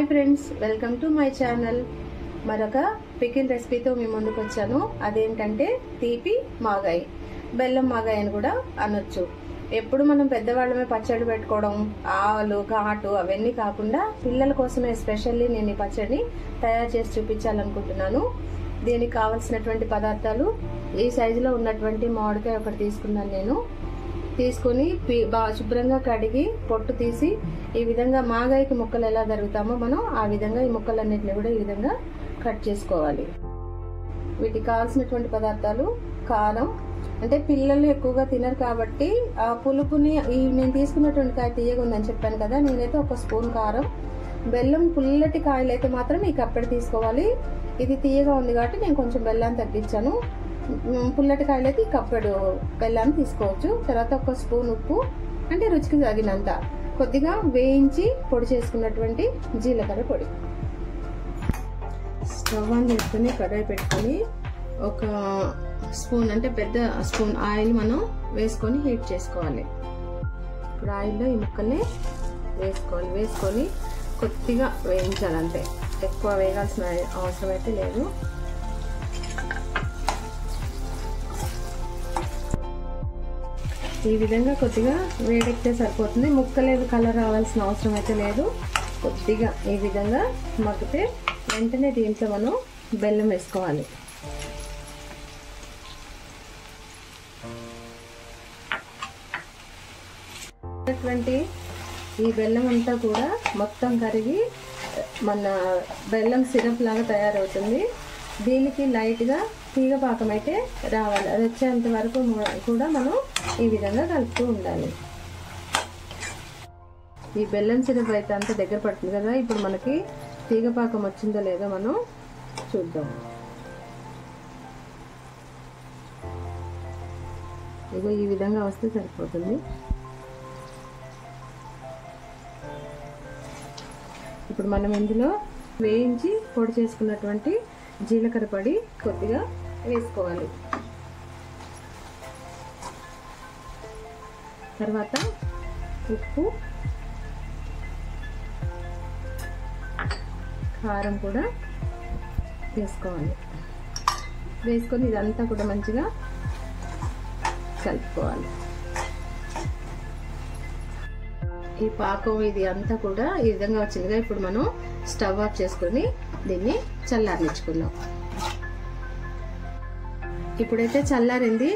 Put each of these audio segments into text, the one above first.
Hi friends, welcome to my channel. మరొక pickle రెసిపీతో మీ ముందుకు వచ్చాను. అదేంటంటే తీపి మాగాయి, బెల్లం మాగాయి అని కూడా అనొచ్చు. ఎప్పుడు మనం పెద్దవాళ్ళమే పచ్చడి పెట్టుకోవడం, ఆవలు ఘాటు అవన్నీ కాకుండా పిల్లల కోసమే స్పెషల్లీ నేను ఈ పచ్చడిని తయారు చేసి చూపించాలనుకుంటున్నాను. దీనికి కావలసినటువంటి పదార్థాలు ఈ సైజులో ఉన్నటువంటి మామిడికాయ ఒకటి తీసుకున్నాను. నేను తీసుకుని బాగా శుభ్రంగా కడిగి పొట్టు తీసి ఈ విధంగా మాగాయికి ముక్కలు ఎలా తరుగుతామో మనం ఆ విధంగా ఈ ముక్కలన్నిటిని కూడా ఈ విధంగా కట్ చేసుకోవాలి. వీటికి కావాల్సినటువంటి పదార్థాలు కారం, అంటే పిల్లలు ఎక్కువగా తినరు కాబట్టి ఆ పులుపుని నేను తీసుకున్నటువంటి కాయ తీయగా ఉందని చెప్పాను కదా, నేనైతే 1 స్పూన్ కారం. బెల్లం పుల్లటి కాయలు అయితే మాత్రం ఈ కప్పెడు తీసుకోవాలి. ఇది తీయగా ఉంది కాబట్టి నేను కొంచెం బెల్లాన్ని తగ్గించాను. పుల్లటి కాయలు అయితే ఈ కప్పెడు బెల్లాన్ని తీసుకోవచ్చు. తర్వాత 1 స్పూన్ ఉప్పు, అంటే రుచికి తగినంత. కొద్దిగా వేయించి పొడి చేసుకున్నటువంటి జీలకర్ర పొడి. స్టవ్ ఆన్ చేసుకుని కడాయి పెట్టుకొని 1 స్పూన్, అంటే పెద్ద స్పూన్ ఆయిల్ మనం వేసుకొని హీట్ చేసుకోవాలి. ఇప్పుడు ఆయిల్లో ఈ ముక్కల్ని వేసుకొని కొద్దిగా వేయించాలి, అంతే. ఎక్కువ వేయాల్సిన అవసరం అయితే లేదు. ఈ విధంగా కొద్దిగా వేడెక్కితే సరిపోతుంది. ముక్కలేదు కలర్ రావాల్సిన అవసరం అయితే లేదు. కొద్దిగా ఈ విధంగా మగ్గితే వెంటనే దీంట్లో మనం బెల్లం వేసుకోవాలి. ఈ బెల్లం అంతా కూడా మొత్తం కరిగి మన బెల్లం సిరప్ లాగా తయారవుతుంది. దీనికి లైట్గా తీగ పాకం అయితే రావాలి. అది వచ్చేంత వరకు కూడా మనం ఈ విధంగా కలుపుతూ ఉండాలి. ఈ బెల్లం సిరప్ అయితే అంత దగ్గర పడుతుంది కదా. ఇప్పుడు మనకి తీగ పాకం వచ్చిందో లేదో మనం చూద్దాం. ఇగో ఈ విధంగా వస్తే సరిపోతుంది. ఇప్పుడు మనం ఇందులో వేయించి పొడి చేసుకున్నటువంటి జీలకర్ర పొడి కొద్దిగా వేసుకోవాలి. తర్వాత ఉప్పు, కారం కూడా వేసుకోవాలి. వేసుకొని ఇదంతా కూడా మంచిగా కలుపుకోవాలి. ఈ పాకం ఇది అంతా కూడా ఈ విధంగా వచ్చిందిగా. ఇప్పుడు మనం స్టవ్ ఆఫ్ చేసుకొని దీన్ని చల్లారనిచ్చుకుందాం. ఇప్పుడైతే చల్లారింది.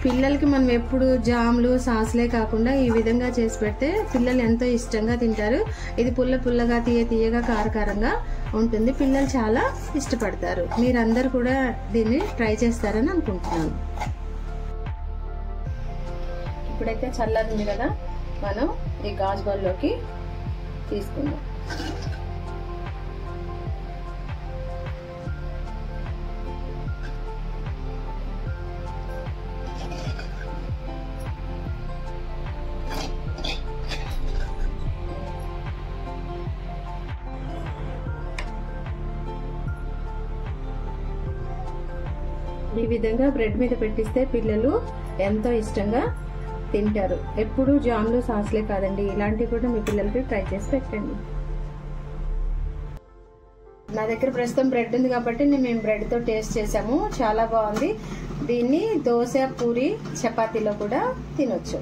పిల్లలకి మనం ఎప్పుడు జామ్లు సాసులే కాకుండా ఈ విధంగా చేసి పెడితే పిల్లలు ఎంతో ఇష్టంగా తింటారు. ఇది పుల్లగా తీయగా కారకారంగా ఉంటుంది. పిల్లలు చాలా ఇష్టపడతారు. మీరందరూ కూడా దీన్ని ట్రై చేస్తారని అనుకుంటున్నాను. ఇప్పుడైతే చల్లారింది కదా, మనం ఈ గాజు బౌల్లోకి తీసుకుందాం. ఈ విధంగా బ్రెడ్ మీద పెట్టిస్తే పిల్లలు ఎంతో ఇష్టంగా తింటారు. ఎప్పుడు జామ్లు సాసులే కాదండి, ఇలాంటివి కూడా మీ పిల్లలకి ట్రై చేసి పెట్టండి. నా దగ్గర ప్రస్తుతం బ్రెడ్ ఉంది కాబట్టి మేము బ్రెడ్తో టేస్ట్ చేసాము. చాలా బాగుంది. దీన్ని దోశ, పూరి, చపాతీలో కూడా తినొచ్చు.